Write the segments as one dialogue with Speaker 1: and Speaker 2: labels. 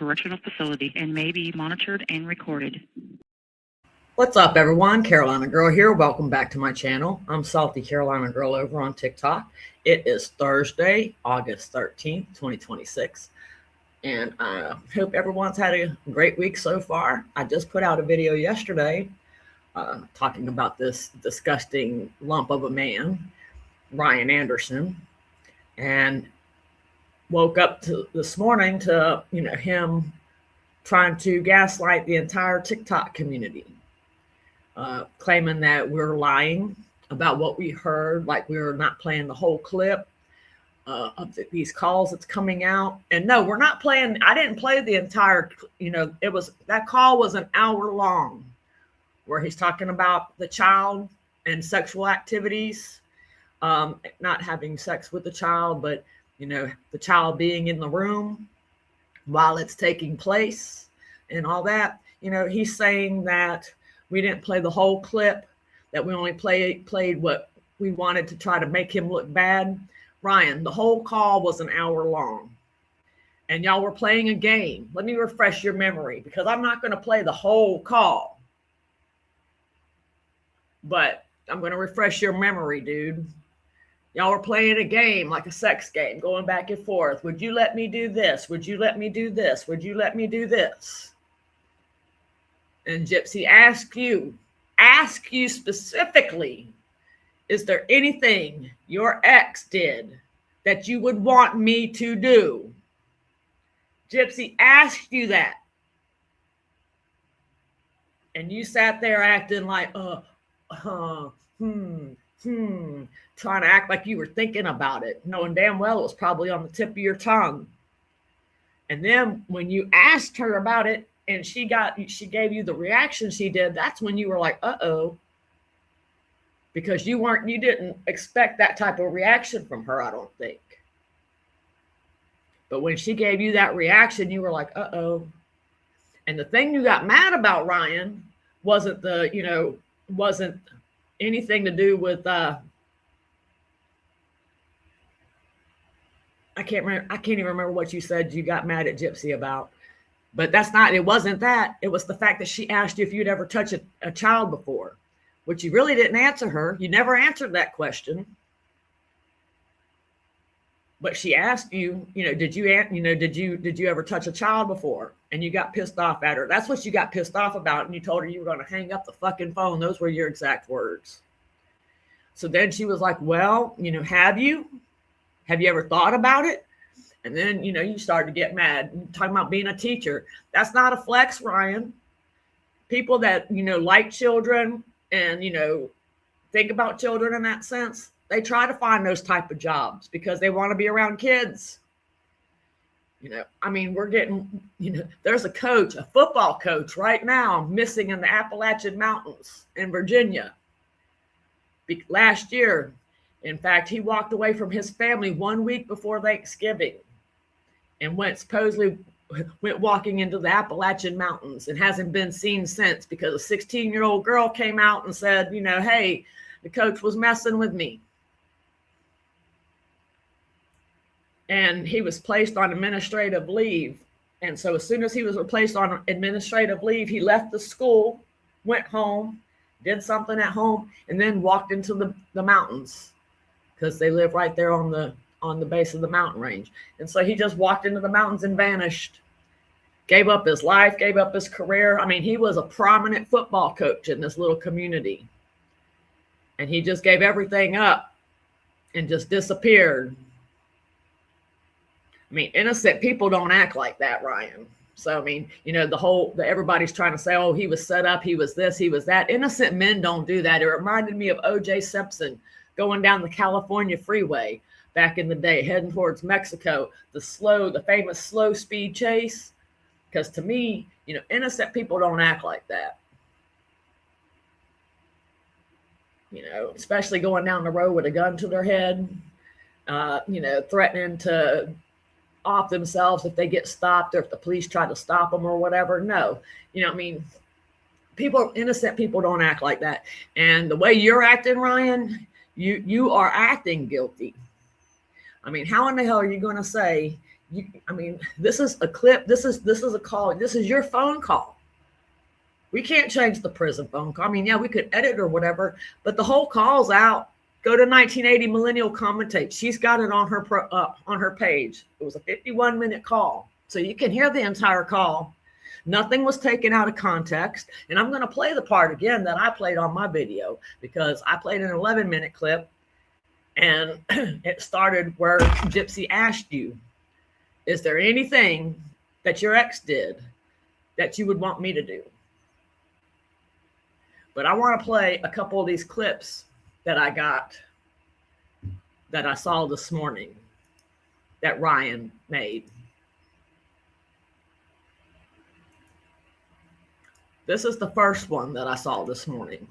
Speaker 1: correctional facility and may be monitored and recorded.
Speaker 2: What's up, everyone? Carolina Girl here. Welcome back to my channel. I'm Salty Carolina Girl over on TikTok. It is Thursday, August 13th, 2026. And I hope everyone's had a great week so far. I just put out a video yesterday talking about this disgusting lump of a man, Ryan Anderson, and woke up this morning to him trying to gaslight the entire TikTok community, claiming that we're lying about what we heard, like we were not playing the whole clip of these calls that's coming out. And no, we're not playing. I didn't play the entire, that call was an hour long, where he's talking about the child and sexual activities, not having sex with the child, but the child being in the room while it's taking place and all that. He's saying that we didn't play the whole clip, that we only played what we wanted to try to make him look bad. Ryan, the whole call was an hour long, and y'all were playing a game. Let me refresh your memory, because I'm not going to play the whole call, but I'm going to refresh your memory, dude. Y'all were playing a game, like a sex game, going back and forth. Would you let me do this? Would you let me do this? Would you let me do this? And Gypsy ask you specifically, is there anything your ex did that you would want me to do? Gypsy asked you that. And you sat there acting like, trying to act like you were thinking about it, knowing damn well it was probably on the tip of your tongue. And then when you asked her about it and she gave you the reaction she did, that's when you were like, uh-oh. Because you didn't expect that type of reaction from her, I don't think. But when she gave you that reaction, you were like, uh-oh. And the thing you got mad about, Ryan, wasn't anything to do with I can't even remember what you said you got mad at Gypsy about. But it wasn't that. It was the fact that she asked you if you'd ever touched a child before, which you really didn't answer her. You never answered that question. But she asked you, did you ever touch a child before? And you got pissed off at her. That's what you got pissed off about. And you told her you were going to hang up the fucking phone. Those were your exact words. So then she was like, well, have you ever thought about it? And then, you started to get mad. You're talking about being a teacher. That's not a flex, Ryan. People that, like children and, think about children in that sense, they try to find those type of jobs because they want to be around kids. We're getting, there's a football coach right now missing in the Appalachian Mountains in Virginia. Last year, in fact, he walked away from his family 1 week before Thanksgiving and supposedly went walking into the Appalachian Mountains and hasn't been seen since, because a 16-year-old girl came out and said, hey, the coach was messing with me. And he was placed on administrative leave. And so as soon as he was placed on administrative leave, he left the school, went home, did something at home, and then walked into the mountains, because they live right there on the base of the mountain range. And so he just walked into the mountains and vanished, gave up his life, gave up his career. He was a prominent football coach in this little community. And he just gave everything up and just disappeared. Innocent people don't act like that, Ryan. So, everybody's trying to say, oh, he was set up, he was this, he was that. Innocent men don't do that. It reminded me of O.J. Simpson going down the California freeway back in the day, heading towards Mexico, the famous slow speed chase. Because to me, innocent people don't act like that. Especially going down the road with a gun to their head, threatening to off themselves if they get stopped or if the police try to stop them or whatever. No, innocent people don't act like that. And the way you're acting, Ryan, you are acting guilty. How in the hell are you going to say I mean, this is a clip. This is a call. This is your phone call. We can't change the prison phone call. I mean, yeah, we could edit or whatever, but the whole call's out. Go to 1980 Millennial Commentate. She's got it on her page. It was a 51-minute call, so you can hear the entire call. Nothing was taken out of context, and I'm going to play the part again that I played on my video because I played an 11-minute clip, and it started where Gypsy asked you, "Is there anything that your ex did that you would want me to do?" But I want to play a couple of these clips that I saw this morning that Ryan made. This is the first one that I saw this morning.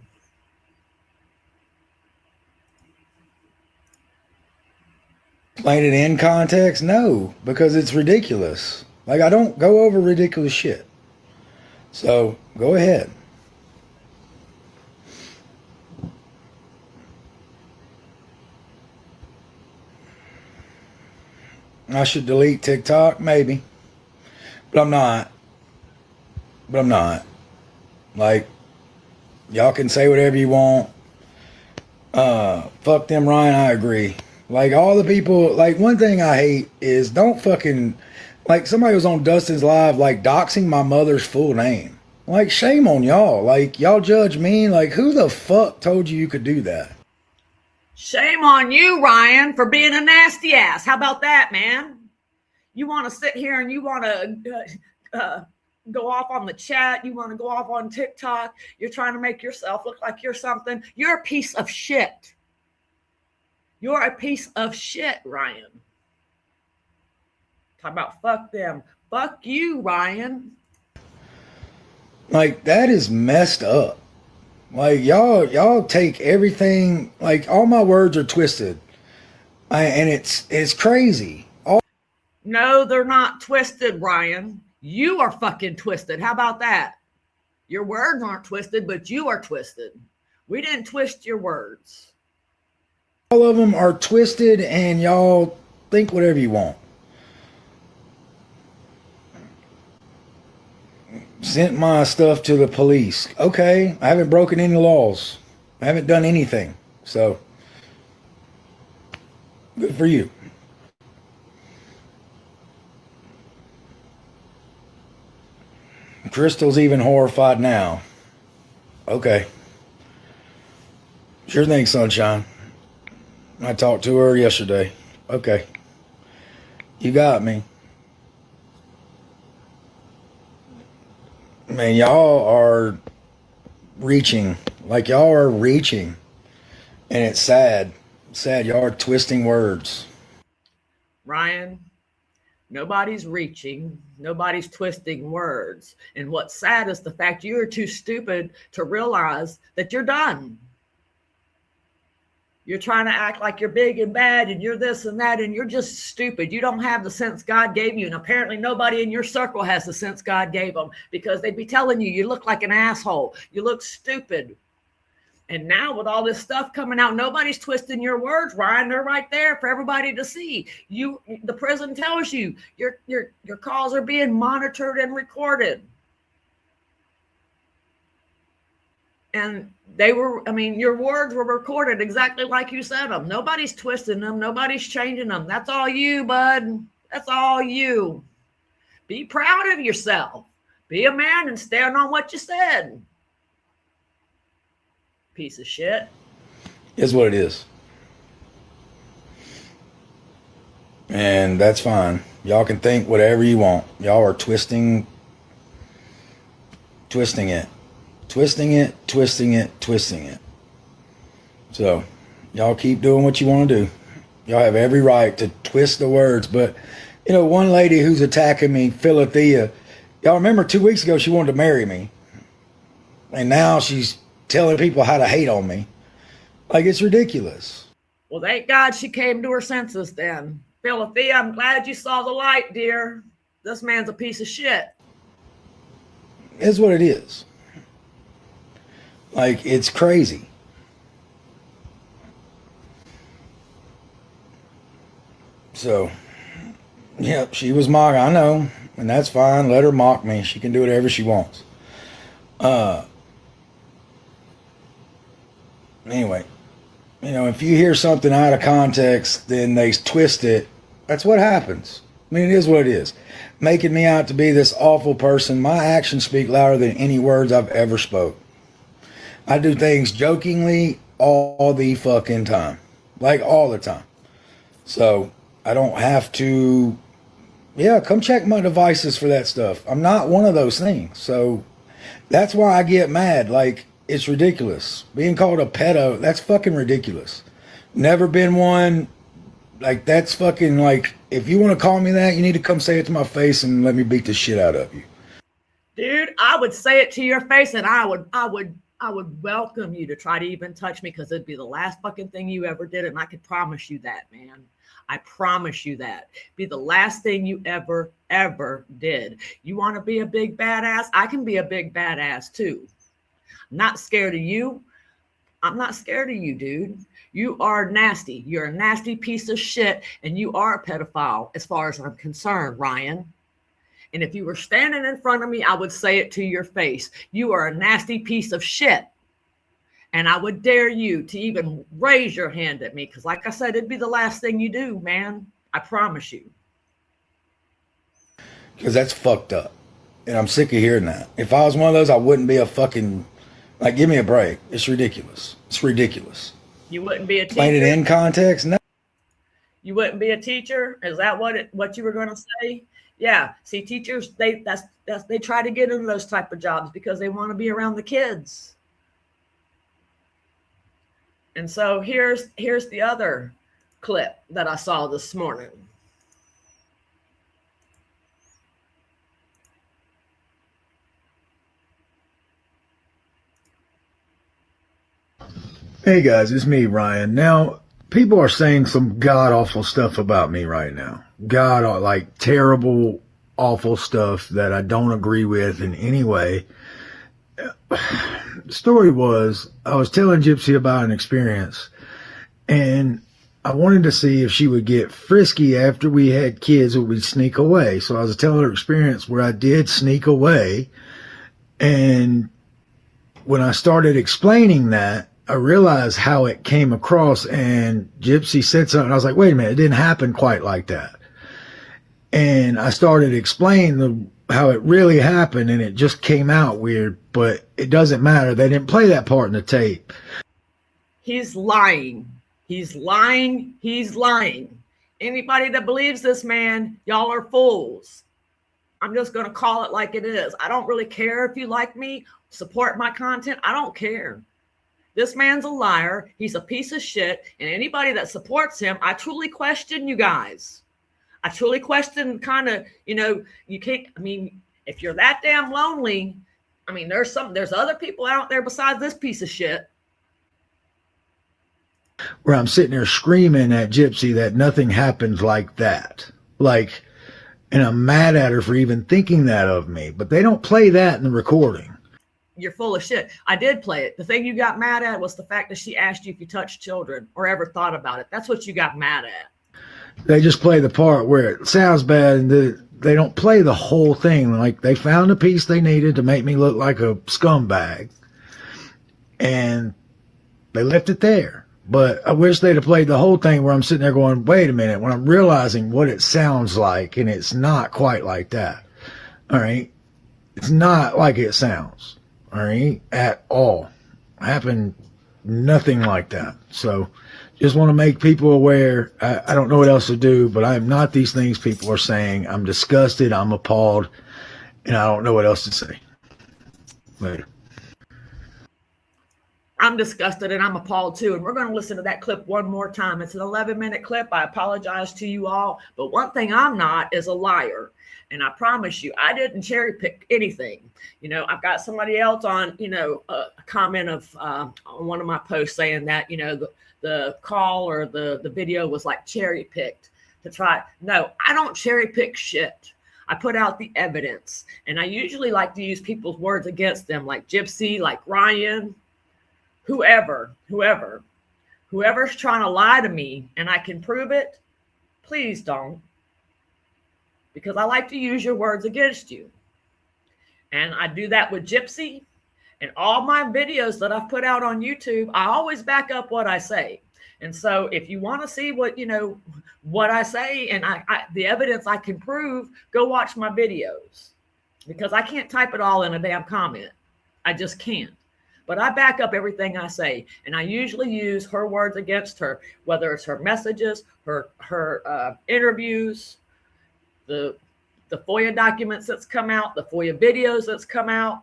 Speaker 3: Explain it in context? No, because it's ridiculous. Like, I don't go over ridiculous shit. So, go ahead. I should delete TikTok, maybe. But I'm not. Like, y'all can say whatever you want. Fuck them, Ryan, I agree. Like, all the people, like, one thing I hate is don't fucking, like, somebody was on Dustin's live, like, doxing my mother's full name. Like, shame on y'all. Like, y'all judge me. Like, who the fuck told you could do that?
Speaker 2: Shame on you, Ryan, for being a nasty ass. How about that, man? You want to sit here and you want to go off on the chat. You want to go off on TikTok. You're trying to make yourself look like you're something. You're a piece of shit. You're a piece of shit, Ryan. Talk about fuck them. Fuck you, Ryan.
Speaker 3: Like, that is messed up. Like, y'all take everything, like, all my words are twisted. And it's crazy.
Speaker 2: No, they're not twisted, Ryan. You are fucking twisted. How about that? Your words aren't twisted, but you are twisted. We didn't twist your words.
Speaker 3: All of them are twisted, and y'all think whatever you want. Sent my stuff to the police. Okay, I haven't broken any laws. I haven't done anything. So, good for you. Crystal's even horrified now. Okay. Sure thing, sunshine. I talked to her yesterday. Okay. You got me. Man, y'all are reaching. Like, y'all are reaching. And it's sad. It's sad. Y'all are twisting words.
Speaker 2: Ryan, nobody's reaching. Nobody's twisting words. And what's sad is the fact you're too stupid to realize that you're done. You're trying to act like you're big and bad and you're this and that, and you're just stupid. You don't have the sense God gave you. And apparently nobody in your circle has the sense God gave them, because they'd be telling you, you look like an asshole. You look stupid. And now with all this stuff coming out, nobody's twisting your words, Ryan. They're right there for everybody to see. The prison tells you your calls are being monitored and recorded. And your words were recorded exactly like you said them. Nobody's twisting them. Nobody's changing them. That's all you, bud. That's all you. Be proud of yourself. Be a man and stand on what you said. Piece of shit.
Speaker 3: Is what it is. And that's fine. Y'all can think whatever you want. Y'all are twisting it. Twisting it. So, y'all keep doing what you want to do. Y'all have every right to twist the words. But, one lady who's attacking me, Philothea, y'all remember 2 weeks ago she wanted to marry me. And now she's telling people how to hate on me. Like, it's ridiculous.
Speaker 2: Well, thank God she came to her senses then. Philothea, I'm glad you saw the light, dear. This man's a piece of shit.
Speaker 3: It's what it is. Like, it's crazy. So, Yep, she was mock. I know, and that's fine. Let her mock me. She can do whatever she wants. Anyway, if you hear something out of context, then they twist it. That's what happens. I mean, it is what it is. Making me out to be this awful person. My actions speak louder than any words I've ever spoke. I do things jokingly all the fucking time. Like all the time. So I don't have to, come check my devices for that stuff. I'm not one of those things. So that's why I get mad. Like, it's ridiculous. Being called a pedo, that's fucking ridiculous. Never been one. Like, that's fucking like, if you want to call me that, you need to come say it to my face and let me beat the shit out of you.
Speaker 2: Dude, I would say it to your face, and I would welcome you to try to even touch me, because it'd be the last fucking thing you ever did, and I can promise you that, man. I promise you that. Be the last thing you ever did. You want to be a big badass? I can be a big badass too. I'm not scared of you. I'm not scared of you, dude. You are nasty. You're a nasty piece of shit, and you are a pedophile as far as I'm concerned, Ryan. And if you were standing in front of me, I would say it to your face. You are a nasty piece of shit. And I would dare you to even raise your hand at me, because like I said, it'd be the last thing you do, man. I promise you.
Speaker 3: Because that's fucked up. And I'm sick of hearing that. If I was one of those, I wouldn't be a fucking, like, give me a break. It's ridiculous. It's ridiculous.
Speaker 2: You wouldn't be a teacher?
Speaker 3: Explain it in context? No.
Speaker 2: You wouldn't be a teacher? Is that what you were going to say? Yeah. See, teachers, they try to get into those type of jobs because they want to be around the kids. And so here's the other clip that I saw this morning.
Speaker 3: Hey guys, it's me, Ryan. Now, people are saying some god-awful stuff about me right now. Like terrible, awful stuff that I don't agree with in any way. The story was, I was telling Gypsy about an experience, and I wanted to see if she would get frisky after we had kids or we'd sneak away. So I was telling her experience where I did sneak away, and when I started explaining that, I realized how it came across, and Gypsy said something. I was like, wait a minute, it didn't happen quite like that. And I started explaining how it really happened, and it just came out weird, but it doesn't matter. They didn't play that part in the tape.
Speaker 2: He's lying. He's lying. He's lying. Anybody that believes this man, y'all are fools. I'm just going to call it like it is. I don't really care if you like me, support my content. I don't care. This man's a liar. He's a piece of shit. And anybody that supports him, I truly question you guys. I truly question you can't, if you're that damn lonely, there's other people out there besides this piece of shit.
Speaker 3: Where I'm sitting there screaming at Gypsy that nothing happened like that. And I'm mad at her for even thinking that of me, but they don't play that in the recording.
Speaker 2: You're full of shit. I did play it. The thing you got mad at was the fact that she asked you if you touched children or ever thought about it. That's what you got mad at.
Speaker 3: They just play the part where it sounds bad, and they don't play the whole thing. Like, they found a piece they needed to make me look like a scumbag, and they left it there. But I wish they'd have played the whole thing where I'm sitting there going, wait a minute, when I'm realizing what it sounds like, and it's not quite like that. All right? It's not like it sounds. All right? At all. Happened nothing like that. So just want to make people aware. I don't know what else to do, but I am not these things people are saying. I'm disgusted. I'm appalled. And I don't know what else to say. Later.
Speaker 2: I'm disgusted and I'm appalled too. And we're going to listen to that clip one more time. It's an 11-minute clip. I apologize to you all. But one thing I'm not is a liar. And I promise you, I didn't cherry pick anything. I've got somebody else on, a comment of on one of my posts saying that, the call or the video was like cherry picked to try. No, I don't cherry pick shit. I put out the evidence. And I usually like to use people's words against them, like Gypsy, like Ryan, whoever's trying to lie to me and I can prove it. Please don't. because I like to use your words against you. And I do that with Gypsy. And all my videos that I've put out on YouTube, I always back up what I say. And so if you want to see what, what I say and the evidence I can prove, go watch my videos, because I can't type it all in a damn comment. I just can't. But I back up everything I say, and I usually use her words against her, whether it's her messages, her interviews, the FOIA documents that's come out, the FOIA videos that's come out.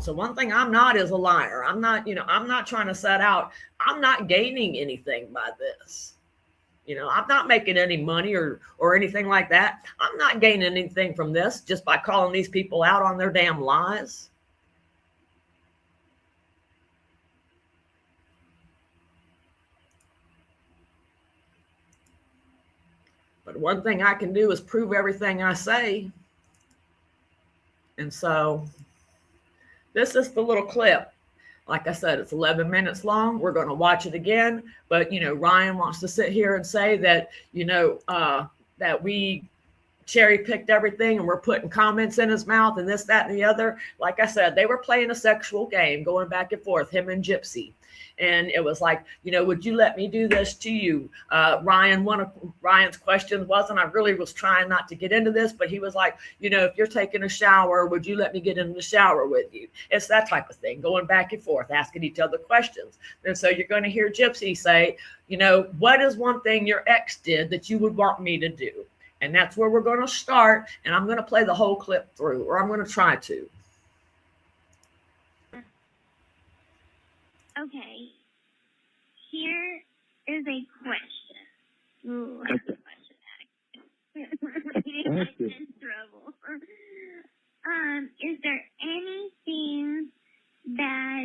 Speaker 2: So one thing I'm not is a liar. I'm not trying to set out. I'm not gaining anything by this. I'm not making any money or anything like that. I'm not gaining anything from this just by calling these people out on their damn lies. But one thing I can do is prove everything I say. And so this is the little clip. Like I said, it's 11 minutes long. We're going to watch it again. But, Ryan wants to sit here and say that, that we cherry picked everything and we're putting comments in his mouth and this, that, and the other. Like I said, they were playing a sexual game, going back and forth, him and Gypsy. And it was like, would you let me do this to you? Ryan, one of Ryan's questions wasn't, I really was trying not to get into this, but he was like, if you're taking a shower, would you let me get in the shower with you? It's that type of thing, going back and forth, asking each other questions. And so you're going to hear Gypsy say, what is one thing your ex did that you would want me to do? And that's where we're going to start. And I'm going to play the whole clip through, or I'm going to try to.
Speaker 4: Okay, here is a question. Ooh, that's a question. I'm in trouble. Is there anything that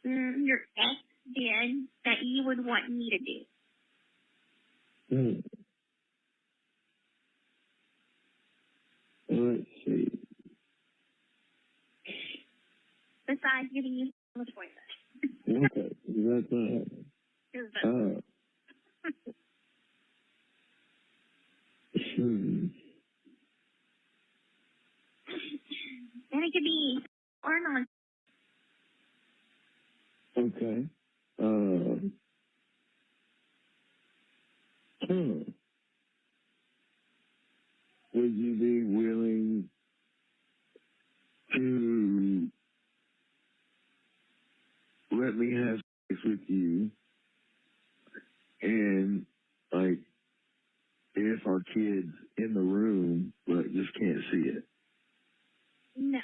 Speaker 4: your ex did that you would want me to do?
Speaker 5: Let's see.
Speaker 4: Besides giving you the toilet.
Speaker 5: Okay, that's not happening.
Speaker 4: Then it could be or not.
Speaker 5: Okay. Would you be willing to let me have sex with you, and like if our kid's in the room but just can't see it?
Speaker 4: No.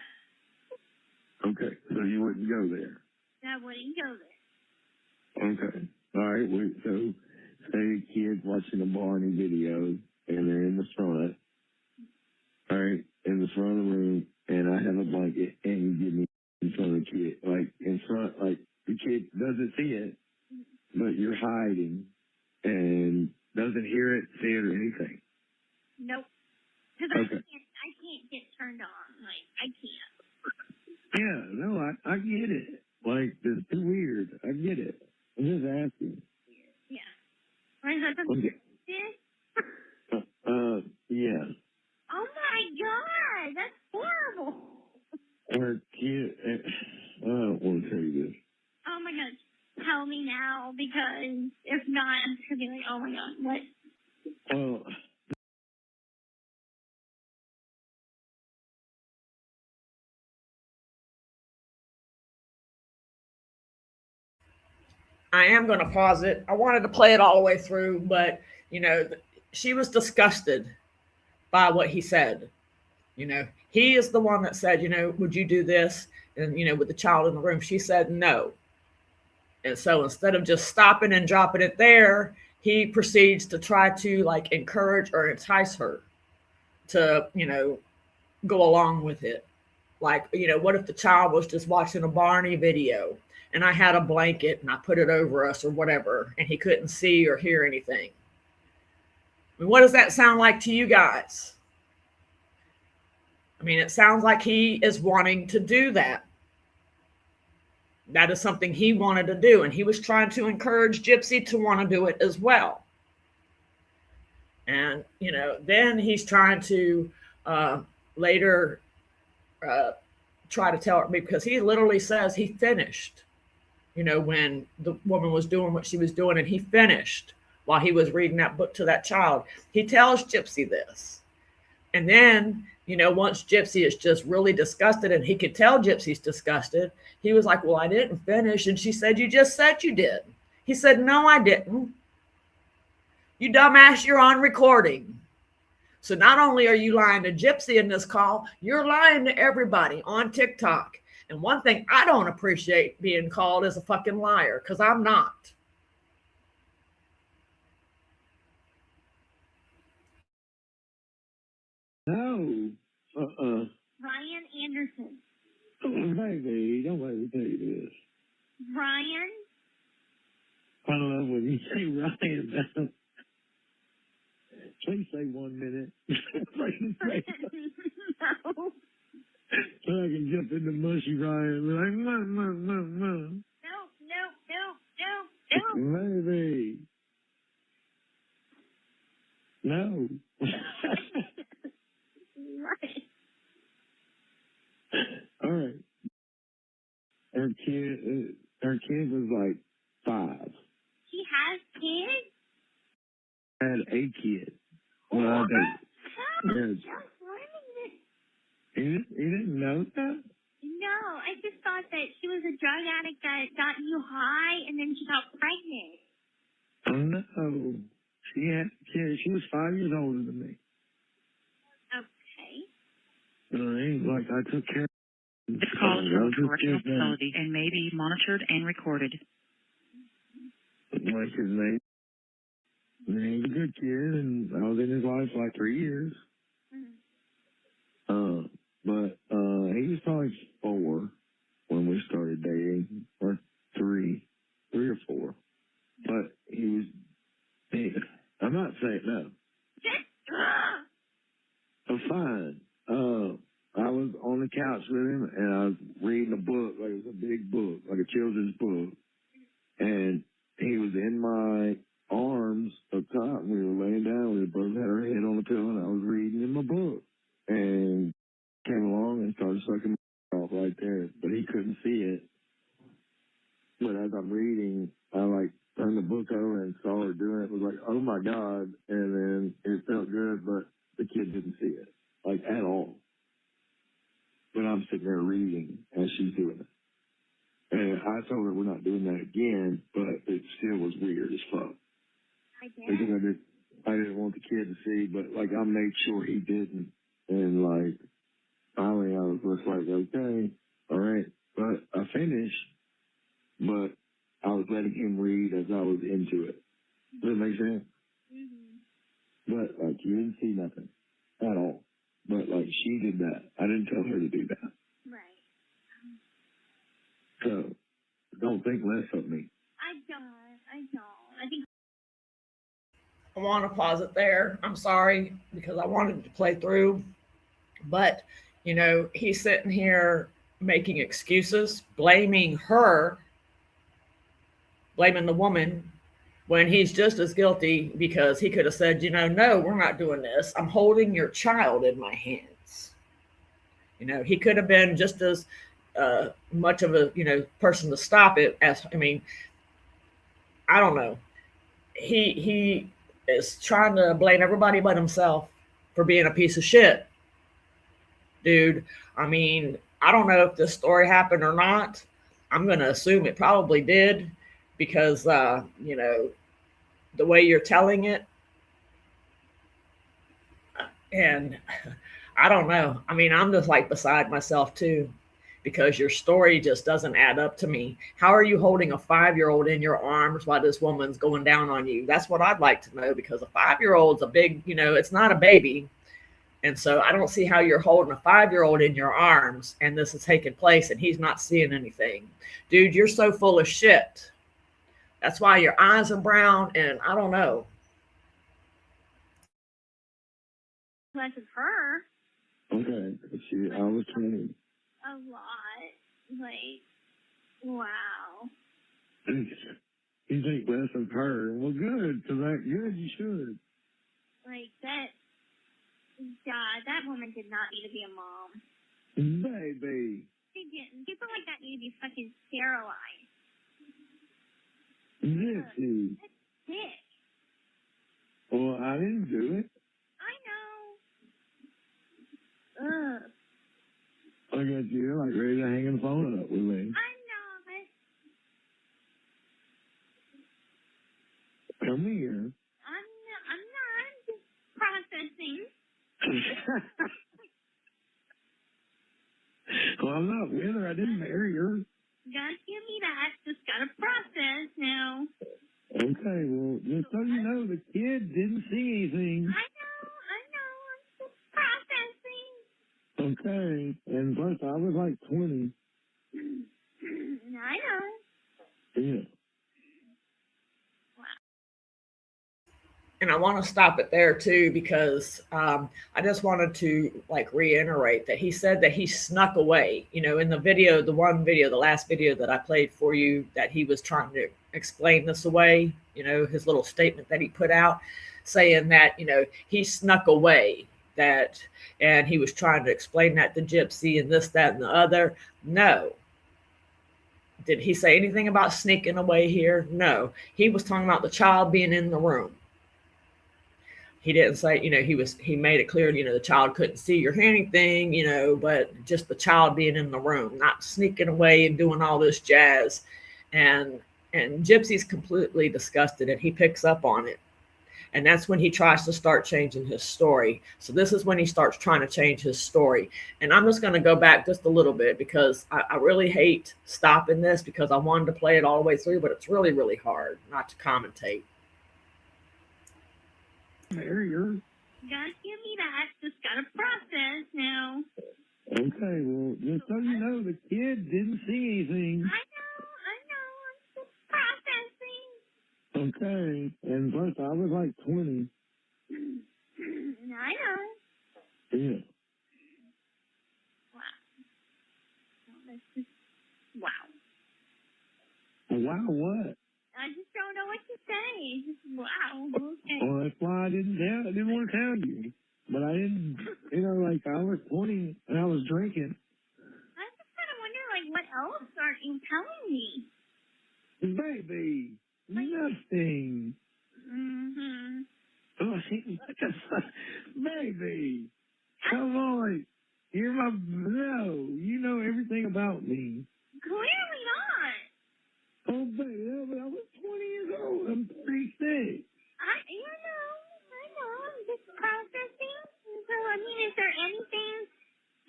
Speaker 5: Okay, so you wouldn't go there.
Speaker 4: I wouldn't go there.
Speaker 5: Okay. All right. Wait, so say a kid's watching a Barney video and they're in the front. All right, in the front of the room, and I have a blanket, and you give me in front of the kid, like in front, like the kid doesn't see it, but you're hiding and doesn't hear it, see it, or anything.
Speaker 4: Nope. Because
Speaker 5: okay.
Speaker 4: I can't get turned on. Like, I can't.
Speaker 5: Yeah, no, I get it. Like, it's too weird. I get it. I'm just asking.
Speaker 4: Yeah. What is that something
Speaker 5: okay. Yeah.
Speaker 4: Oh my God, that's horrible.
Speaker 5: Our kid, I don't want to tell you this.
Speaker 4: Oh my God, tell me now, because if not, I'm just going to be like, oh my God, what?
Speaker 5: Oh.
Speaker 2: I am going to pause it. I wanted to play it all the way through, but, she was disgusted by what he said. He is the one that said, would you do this? And, with the child in the room, she said no. And so instead of just stopping and dropping it there, he proceeds to try to like encourage or entice her to, go along with it. Like, what if the child was just watching a Barney video and I had a blanket and I put it over us or whatever, and he couldn't see or hear anything? I mean, what does that sound like to you guys? I mean, it sounds like he is wanting to do that. That is something he wanted to do, and he was trying to encourage Gypsy to want to do it as well. And, then he's trying to later try to tell her, because he literally says he finished, when the woman was doing what she was doing, and he finished while he was reading that book to that child. He tells Gypsy this. And then, once Gypsy is just really disgusted, and he could tell Gypsy's disgusted, he was like, well, I didn't finish. And she said, you just said you did. He said, no, I didn't. You dumbass, you're on recording. So not only are you lying to Gypsy in this call, you're lying to everybody on TikTok. And one thing I don't appreciate being called is a fucking liar, because I'm not.
Speaker 5: No.
Speaker 4: Ryan Anderson.
Speaker 5: Oh, baby, don't let me tell you this.
Speaker 4: Ryan?
Speaker 5: I don't know when you say Ryan. Please say 1 minute. Please say
Speaker 4: No.
Speaker 5: so I can jump into mushy Ryan and be like,
Speaker 4: No.
Speaker 5: Maybe. No.
Speaker 4: Right.
Speaker 5: All right. Her kid was like 5.
Speaker 4: He has kids?
Speaker 5: Had a kid. Well,
Speaker 4: What?
Speaker 5: yes. He didn't know that?
Speaker 4: No, I just thought that she was a drug addict that got you high and then she got pregnant.
Speaker 5: Oh, no. She had a kid. She was 5 years older than me.
Speaker 4: Okay.
Speaker 5: All right. Like, I took care of her.
Speaker 1: This call is from a correctional facility and may be monitored and recorded.
Speaker 5: Like his name. And he was a good kid, and I was in his life for like 3 years. But he was probably 4 when we started dating, or 3 or 4. But I'm not saying no. I'm fine. I was on the couch with him, and I was reading a book, like it was a big book, like a children's book. And he was in my arms up top, and we were laying down. We both had our head on the pillow, and I was reading in my book. And came along and started sucking my off right there, but he couldn't see it. But as I'm reading, I like turned the book over and saw her doing it. It was like, oh my God. And then it felt good, but the kid didn't see it, like at all. But I'm sitting there reading as she's doing it. And I told her we're not doing that again, but it still was weird as fuck. Because I didn't want the kid to see, but like I made sure he didn't. And like finally I was just like, okay, all right. But I finished, but I was letting him read as I was into it. Does that make sense? Mm-hmm. But like you didn't see nothing at all. But like she did that. I didn't tell her to do that.
Speaker 4: Right.
Speaker 5: So don't think less of me.
Speaker 4: I don't. I think
Speaker 2: I want to pause it there. I'm sorry, because I wanted to play through. But, he's sitting here making excuses, blaming her, blaming the woman, when he's just as guilty, because he could have said, no, we're not doing this. I'm holding your child in my hands. He could have been just as much of a, person to stop it as, I don't know. He is trying to blame everybody but himself for being a piece of shit. Dude, I don't know if this story happened or not. I'm going to assume it probably did because, the way you're telling it. And I don't know. I'm just like beside myself too, because your story just doesn't add up to me. How are you holding a 5-year-old in your arms while this woman's going down on you? That's what I'd like to know, because a 5-year-old's a big, it's not a baby. And so I don't see how you're holding a 5-year-old in your arms and this is taking place and he's not seeing anything. Dude, you're so full of shit. That's why your eyes are brown, and I don't know.
Speaker 4: less of her.
Speaker 5: Okay. I was 20.
Speaker 4: A lot. Like, wow.
Speaker 5: You think less of her? Well, good, because good, you should.
Speaker 4: Like, that woman did not need to be a mom.
Speaker 5: Baby.
Speaker 4: She didn't. People like that need to be fucking sterilized.
Speaker 5: Gypsy.
Speaker 4: That's sick.
Speaker 5: Well, I didn't do it.
Speaker 4: I know. Ugh.
Speaker 5: Look at you, like ready to hang the phone up with me.
Speaker 4: I'm not.
Speaker 5: Come here.
Speaker 4: I'm not. I'm just processing.
Speaker 5: Well, I'm not with her. I didn't marry her.
Speaker 4: Gotta give me that. Just gotta process now.
Speaker 5: Okay, well, just so you know, the kid didn't see anything.
Speaker 4: I know. I'm just processing.
Speaker 5: Okay, and plus I was like 20.
Speaker 4: I know.
Speaker 5: Yeah.
Speaker 2: And I want to stop it there too, because I just wanted to reiterate that he said that he snuck away, in the video, the last video that I played for you, that he was trying to explain this away, his little statement that he put out saying that, he snuck away and he was trying to explain that to Gypsy and this, that, and the other. No. Did he say anything about sneaking away here? No. He was talking about the child being in the room. He didn't say, he made it clear, the child couldn't see or hear anything, but just the child being in the room, not sneaking away and doing all this jazz. And Gypsy's completely disgusted, and he picks up on it. And that's when he tries to start changing his story. So this is when he starts trying to change his story. And I'm just going to go back just a little bit, because I really hate stopping this, because I wanted to play it all the way through, but it's really, really hard not to commentate.
Speaker 5: Marry her.
Speaker 4: Gotta give me that. Just gotta process now.
Speaker 5: Okay, well, just so you know, the kid didn't see anything.
Speaker 4: I know. I'm just processing.
Speaker 5: Okay, and plus I was like 20.
Speaker 4: I know.
Speaker 5: Yeah.
Speaker 4: Wow. That's just, wow.
Speaker 5: Wow, what?
Speaker 4: I just don't know what to say. Just, wow. Okay.
Speaker 5: Well, that's why I didn't want to tell you. But I didn't, I was 20 and I was drinking.
Speaker 4: I just kind of wonder, what else aren't you telling me?
Speaker 5: Baby, nothing.
Speaker 4: Mm-hmm.
Speaker 5: Oh, baby, come on. You're no, you know everything about me.
Speaker 4: Clearly not.
Speaker 5: Oh, baby, but I was 20 years old. I'm 36.
Speaker 4: I know. I'm just processing. So, is there anything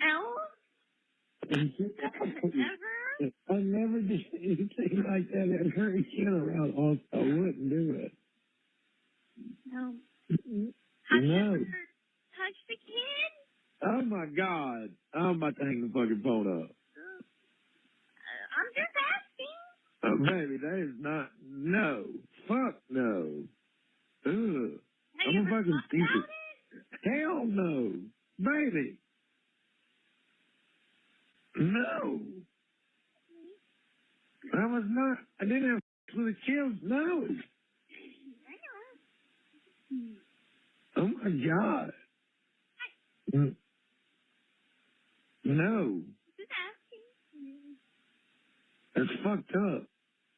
Speaker 4: else? Ever?
Speaker 5: I never did anything like that ever again around. I wouldn't do it.
Speaker 4: No.
Speaker 5: No.
Speaker 4: Have you ever touched the kid?
Speaker 5: Oh, my God. I'm about to hang the fucking phone up.
Speaker 4: I'm just asking.
Speaker 5: Oh, baby, that is not. No. Fuck no. Ugh. I'm a fucking stupid. Hell no. Baby. No. I was not. I didn't have sex with the kids. No.
Speaker 4: I know.
Speaker 5: Oh, my God. No.
Speaker 4: Just asking.
Speaker 5: That's fucked up.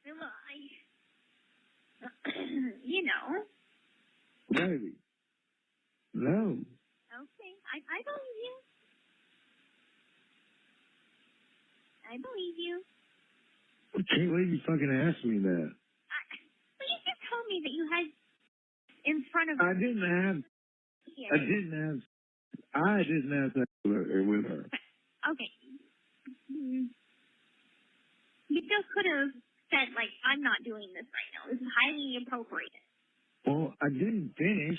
Speaker 4: Well,
Speaker 5: Baby. No.
Speaker 4: Okay. I believe you. I believe you.
Speaker 5: I can't believe you fucking asked me that.
Speaker 4: Well, you just told me that you had in front of
Speaker 5: I didn't have sex with her.
Speaker 4: Okay. You just could have said, I'm not doing this right now. This is highly inappropriate.
Speaker 5: Well, I didn't finish.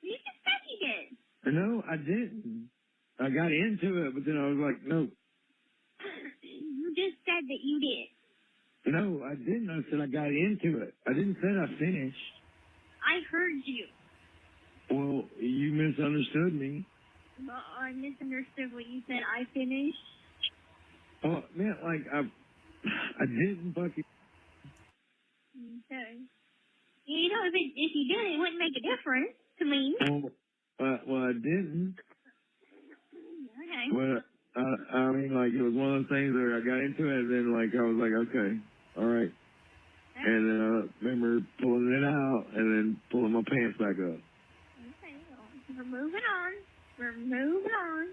Speaker 4: You just said you did.
Speaker 5: No, I didn't. I got into it, but then I was like, no.
Speaker 4: You just said that you did.
Speaker 5: No, I didn't. I said I got into it. I didn't say I finished.
Speaker 4: I heard you.
Speaker 5: Well, you misunderstood me.
Speaker 4: Well, I misunderstood what you said. I finished.
Speaker 5: Oh, man, I didn't fucking...
Speaker 4: Okay. If you did, it wouldn't make a difference. to me.
Speaker 5: Well, I didn't.
Speaker 4: Okay.
Speaker 5: But I mean, like, it was one of those things where I got into it, and then, like, I was like, okay, all right. And then I remember pulling it out and then pulling my pants back up.
Speaker 4: Okay, well, we're moving on. We're moving on.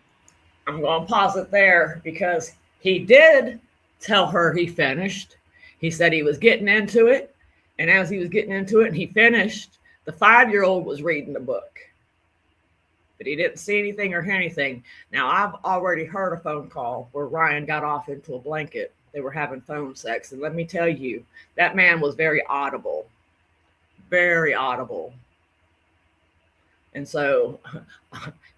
Speaker 2: I'm going to pause it there because he did tell her he finished. He said he was getting into it. And as he was getting into it and he finished, the 5-year-old was reading the book. But he didn't see anything or hear anything. Now, I've already heard a phone call where Ryan got off into a blanket. They were having phone sex. And let me tell you, that man was very audible. Very audible. And so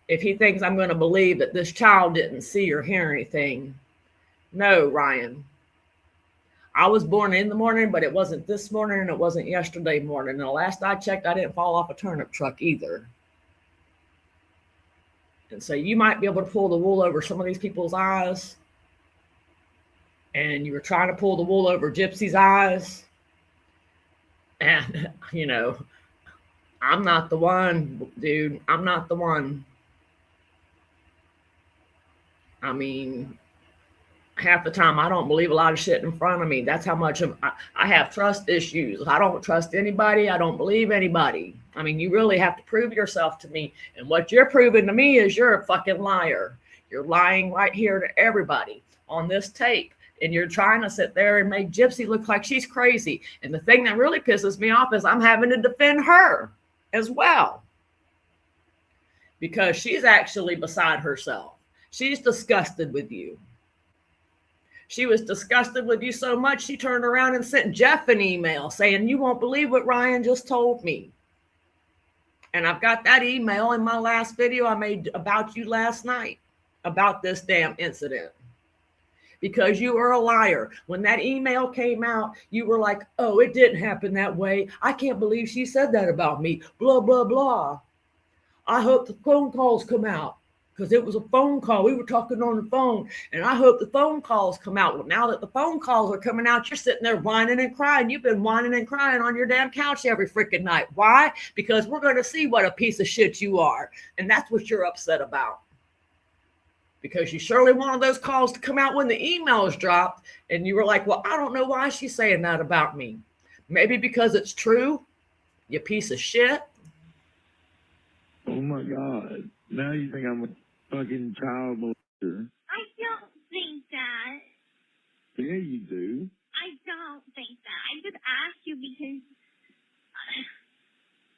Speaker 2: if he thinks I'm going to believe that this child didn't see or hear anything, no, Ryan. I was born in the morning, but it wasn't this morning and it wasn't yesterday morning. And the last I checked, I didn't fall off a turnip truck either. And so you might be able to pull the wool over some of these people's eyes. And you were trying to pull the wool over Gypsy's eyes. And, you know, I'm not the one, dude. I'm not the one. I mean, half the time I don't believe a lot of shit in front of me. That's how much I have trust issues. I don't trust anybody. I don't believe anybody. I mean, you really have to prove yourself to me. And what you're proving to me is you're a fucking liar. You're lying right here to everybody on this tape. And you're trying to sit there and make Gypsy look like she's crazy. And the thing that really pisses me off is I'm having to defend her as well. Because she's actually beside herself. She's disgusted with you. She was disgusted with you so much, she turned around and sent Jeff an email saying, you won't believe what Ryan just told me. And I've got that email in my last video I made about you last night, about this damn incident. Because you are a liar. When that email came out, you were like, oh, it didn't happen that way. I can't believe she said that about me. Blah, blah, blah. I hope the phone calls come out. Because it was a phone call. We were talking on the phone. And I hope the phone calls come out. Well, now that the phone calls are coming out, you're sitting there whining and crying. You've been whining and crying on your damn couch every freaking night. Why? Because we're going to see what a piece of shit you are. And that's what you're upset about. Because you surely wanted those calls to come out when the emails dropped. And you were like, well, I don't know why she's saying that about me. Maybe because it's true. You piece of shit.
Speaker 5: Oh, my God. Now you think I'm a fucking child molester.
Speaker 4: I don't think that.
Speaker 5: Yeah, you do.
Speaker 4: I don't think that. I just asked you because,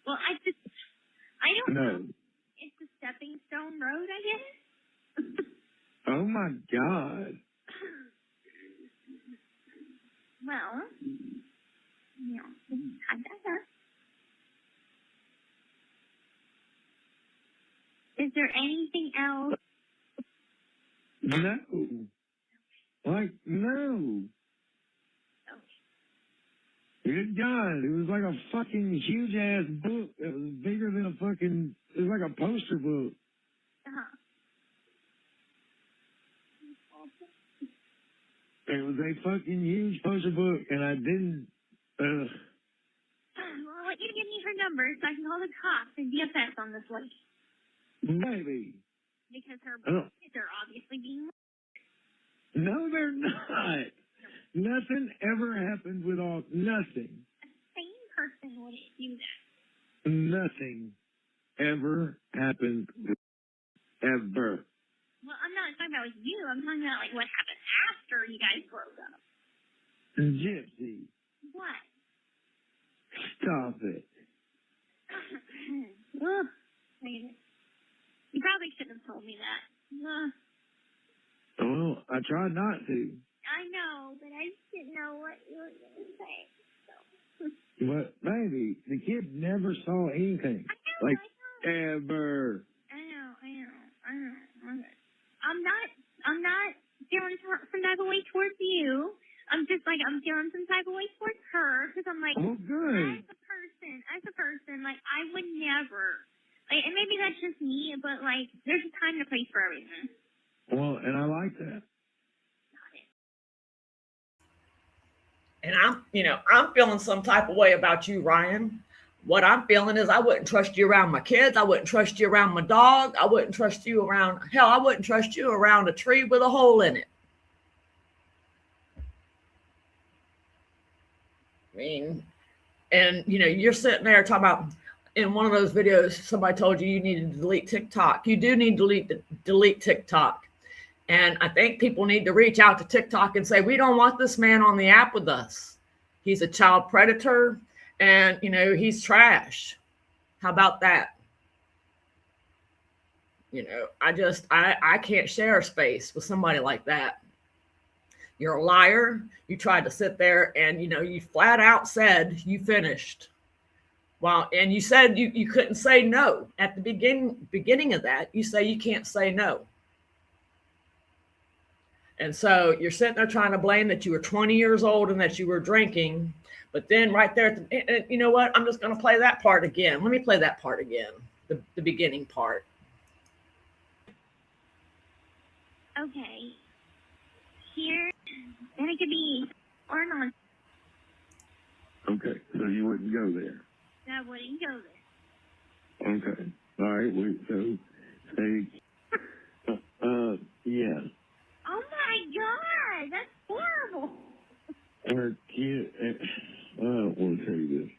Speaker 4: well, I don't know. It's a stepping stone road, I guess.
Speaker 5: Oh, my God.
Speaker 4: Well, you know, I guess. Is there anything else?
Speaker 5: No. Like, no. Good God. It was like a fucking huge-ass book. It was bigger than a fucking, it was like a poster book.
Speaker 4: Uh-huh.
Speaker 5: It was a fucking huge poster book, and I didn't,
Speaker 4: Well, I want you to give me her number so I can call the cops and DFS on this lady.
Speaker 5: maybe.
Speaker 4: Because her kids are obviously being...
Speaker 5: No, they're not. Nothing ever happened with all, nothing.
Speaker 4: A sane person would do that.
Speaker 5: Nothing ever happened with ever.
Speaker 4: Well, I'm not talking about with you. I'm talking about, like, what happened after you guys broke up.
Speaker 5: Gypsy.
Speaker 4: What?
Speaker 5: Stop it.
Speaker 4: Ugh. You probably shouldn't have told me that.
Speaker 5: Well, I tried not to.
Speaker 4: I know, but I just didn't know what you were going to say. So.
Speaker 5: But, baby, the kid never saw anything.
Speaker 4: I know,
Speaker 5: like,
Speaker 4: I know.
Speaker 5: ever.
Speaker 4: I know. I'm not feeling some type of way towards you. I'm just like, I'm feeling some type of way towards her because I'm like,
Speaker 5: oh, good.
Speaker 4: As a person, like, I would never, like, and maybe that's just me, but, like, there's a time and a place for everything.
Speaker 5: Well, and I like that.
Speaker 2: And I'm feeling some type of way about you, Ryan. what I'm feeling is I wouldn't trust you around my kids. I wouldn't trust you around my dog. I wouldn't trust you around, hell, I wouldn't trust you around a tree with a hole in it. I mean, and you're sitting there talking about, in one of those videos, somebody told you needed to delete TikTok. You do need to delete TikTok. And I think people need to reach out to TikTok and say, we don't want this man on the app with us. He's a child predator. And, he's trash. How about that? I can't share a space with somebody like that. You're a liar. You tried to sit there and, you flat out said you finished. Well, and you said you couldn't say no. At the beginning of that, you say you can't say no. And so you're sitting there trying to blame that you were 20 years old and that you were drinking. But then right there, you know what? I'm just going to play that part again. Let me play that part again, the beginning part.
Speaker 4: Okay. Here, then it could be or not.
Speaker 5: Okay, so you wouldn't go there.
Speaker 4: I wouldn't go there.
Speaker 5: Okay. All right. So say, yeah.
Speaker 4: Oh my God, that's horrible.
Speaker 5: Her kid. I don't want to tell you this.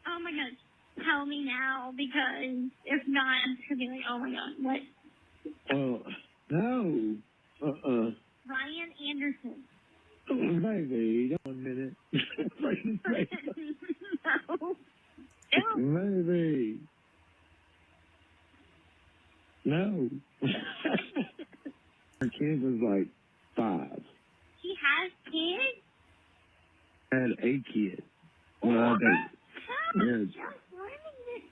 Speaker 4: Oh my God, tell me now, because if not, I'm just gonna be like, oh my God, what?
Speaker 5: No.
Speaker 4: Ryan Anderson.
Speaker 5: Oh, maybe. 1 minute.
Speaker 4: No. Ew.
Speaker 5: Maybe. No. Her kid was like 5.
Speaker 4: He has kids?
Speaker 5: Had a kid. Well, I
Speaker 4: What?
Speaker 5: think.
Speaker 4: How?
Speaker 5: Yeah.
Speaker 4: Just learning this.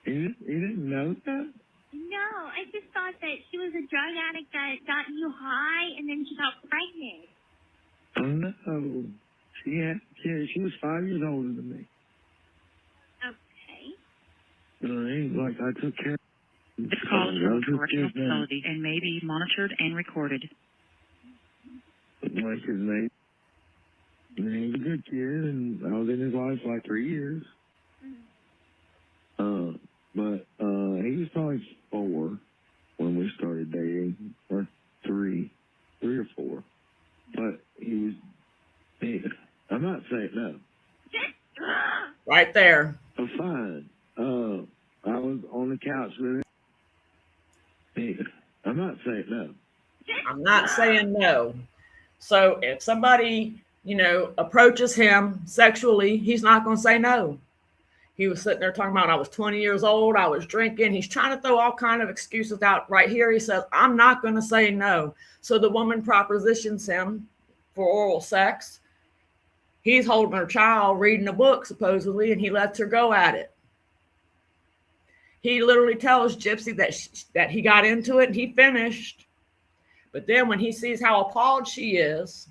Speaker 5: You didn't know that?
Speaker 4: No, I just thought that she was a drug addict that got you high and then she got pregnant.
Speaker 5: Oh, no. She had a kid. She was 5 years older than me.
Speaker 4: Okay.
Speaker 5: Like, I took care of her.
Speaker 1: This call is from a correctional facility and may be monitored and recorded.
Speaker 5: Like his name. And he was a good kid, and I was in his life for like 3 years. But he was probably 4 when we started dating, or 3 or 4. But I'm not saying no.
Speaker 2: Right there.
Speaker 5: I'm fine. I was on the couch with him. I'm not saying no.
Speaker 2: I'm not saying no. So if somebody, approaches him sexually, he's not going to say no. He was sitting there talking about, I was 20 years old, I was drinking. He's trying to throw all kind of excuses out. Right here, he says, I'm not going to say no. So the woman propositions him for oral sex. He's holding her child, reading a book, supposedly, and he lets her go at it. He literally tells Gypsy that he got into it and he finished. But then when he sees how appalled she is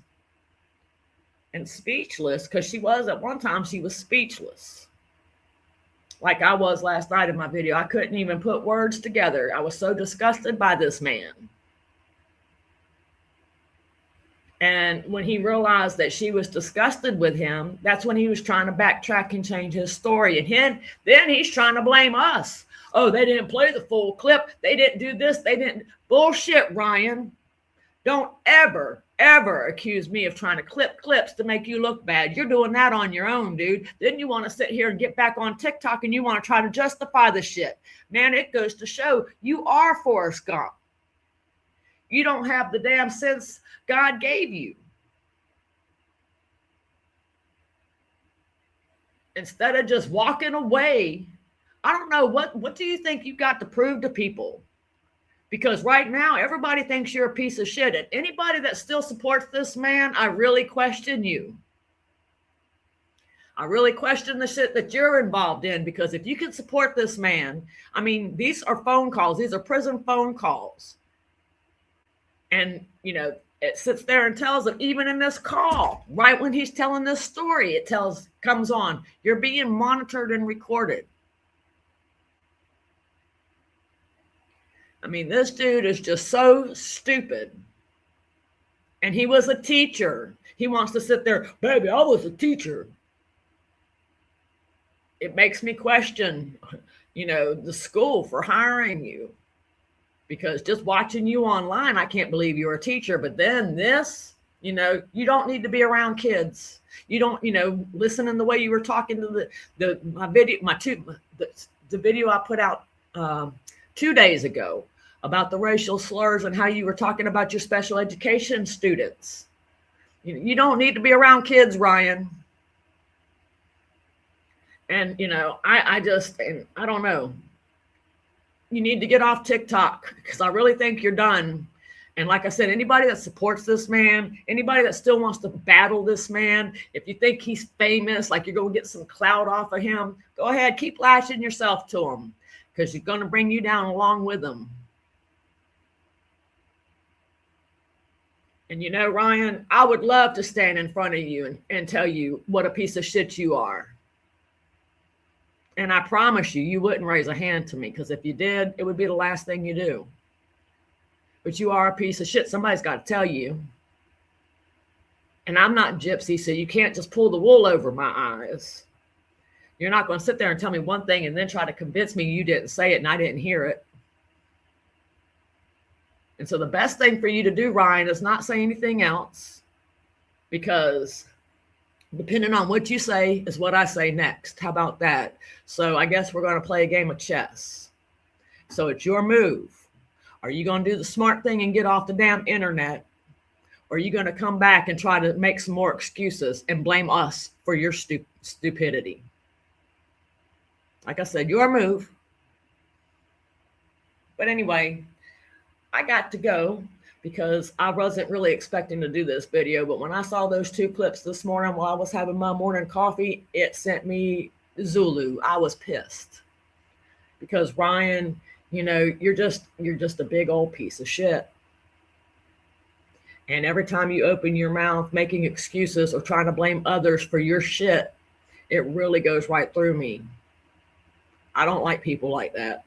Speaker 2: and speechless, because she was at one time, she was speechless. Like I was last night in my video. I couldn't even put words together. I was so disgusted by this man. And when he realized that she was disgusted with him, that's when he was trying to backtrack and change his story. And then he's trying to blame us. Oh, they didn't play the full clip. They didn't do this. They didn't. Bullshit, Ryan. Don't ever, ever accuse me of trying to clip clips to make you look bad. You're doing that on your own, dude. Then you want to sit here and get back on TikTok and you want to try to justify the shit. Man, it goes to show you are Forrest Gump. You don't have the damn sense God gave you. Instead of just walking away, I don't know, what do you think you got to prove to people? Because right now, everybody thinks you're a piece of shit. And anybody that still supports this man, I really question you. I really question the shit that you're involved in. Because if you can support this man, I mean, these are phone calls. These are prison phone calls. And, it sits there and tells him, even in this call, right when he's telling this story, comes on, you're being monitored and recorded. I mean, this dude is just so stupid. And he was a teacher. He wants to sit there, baby, I was a teacher. it makes me question, the school for hiring you, because just watching you online, I can't believe you're a teacher. But then this, you don't need to be around kids. You don't, listen in the way you were talking to the video I put out 2 days ago about the racial slurs and how you were talking about your special education students. You don't need to be around kids, Ryan. And, I don't know. You need to get off TikTok, because I really think you're done. And like I said, anybody that supports this man, anybody that still wants to battle this man, if you think he's famous, like you're going to get some clout off of him, go ahead, keep lashing yourself to him, because he's going to bring you down along with him. And Ryan, I would love to stand in front of you and tell you what a piece of shit you are. And I promise you wouldn't raise a hand to me, because if you did, it would be the last thing you do. But you are a piece of shit. Somebody's got to tell you. And I'm not Gypsy, so you can't just pull the wool over my eyes. You're not going to sit there and tell me one thing and then try to convince me you didn't say it and I didn't hear it. And so the best thing for you to do, Ryan, is not say anything else, because depending on what you say is what I say next. How about that? So I guess we're going to play a game of chess. So it's your move. Are you going to do the smart thing and get off the damn internet? Or are you going to come back and try to make some more excuses and blame us for your stupidity? Like I said, your move. But anyway, I got to go, because I wasn't really expecting to do this video. But when I saw those 2 clips this morning while I was having my morning coffee, it sent me Zulu. I was pissed, because Ryan, you're just a big old piece of shit. And every time you open your mouth making excuses or trying to blame others for your shit, it really goes right through me. I don't like people like that.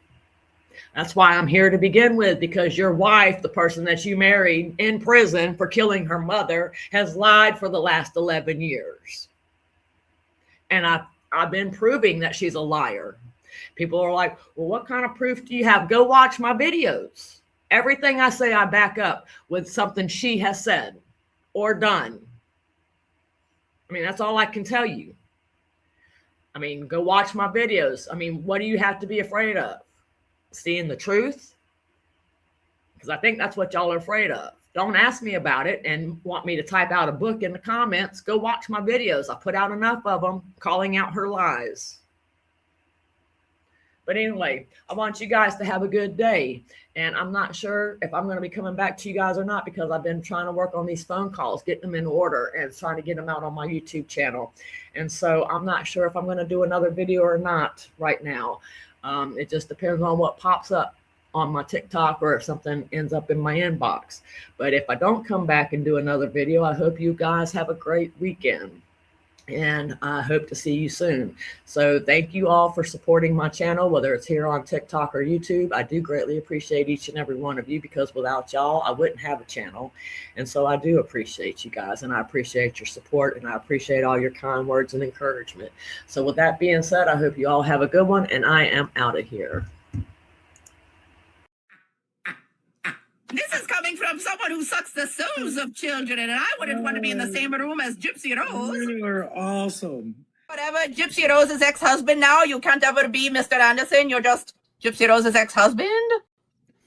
Speaker 2: That's why I'm here to begin with, because your wife, the person that you married in prison for killing her mother, has lied for the last 11 years. And I've been proving that she's a liar. People are like, well, what kind of proof do you have? Go watch my videos. Everything I say, I back up with something she has said or done. I mean, that's all I can tell you. I mean, go watch my videos. I mean, what do you have to be afraid of? Seeing the truth? Because I think that's what y'all are afraid of. Don't ask me about it and want me to type out a book in the comments. Go watch my videos. I put out enough of them calling out her lies. But anyway, I want you guys to have a good day. And I'm not sure if I'm going to be coming back to you guys or not, because I've been trying to work on these phone calls, getting them in order and trying to get them out on my YouTube channel. And so I'm not sure if I'm going to do another video or not right now. It just depends on what pops up on my TikTok, or if something ends up in my inbox. But if I don't come back and do another video, I hope you guys have a great weekend. And I hope to see you soon. So thank you all for supporting my channel, whether it's here on TikTok or YouTube. I do greatly appreciate each and every one of you, because without y'all, I wouldn't have a channel. And so I do appreciate you guys, and I appreciate your support, and I appreciate all your kind words and encouragement. So with that being said, I hope you all have a good one, and I am out of here.
Speaker 6: This is coming from someone who sucks the souls of children, and I wouldn't want to be in the same room as Gypsy Rose.
Speaker 7: You are awesome.
Speaker 6: Whatever, Gypsy Rose's ex-husband now. You can't ever be Mr. Anderson. You're just Gypsy Rose's ex-husband.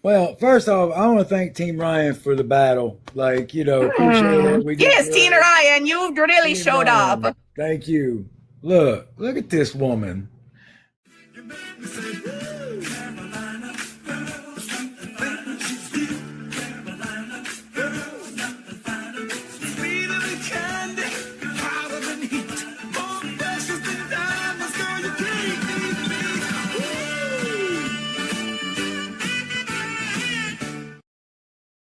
Speaker 3: Well, first off, I want to thank TeamRyan for the battle. Like, appreciate it.
Speaker 6: Yes, TeamRyan, you really showed
Speaker 3: Ryan,
Speaker 6: up.
Speaker 3: Thank you. Look at this woman.
Speaker 7: You make me say,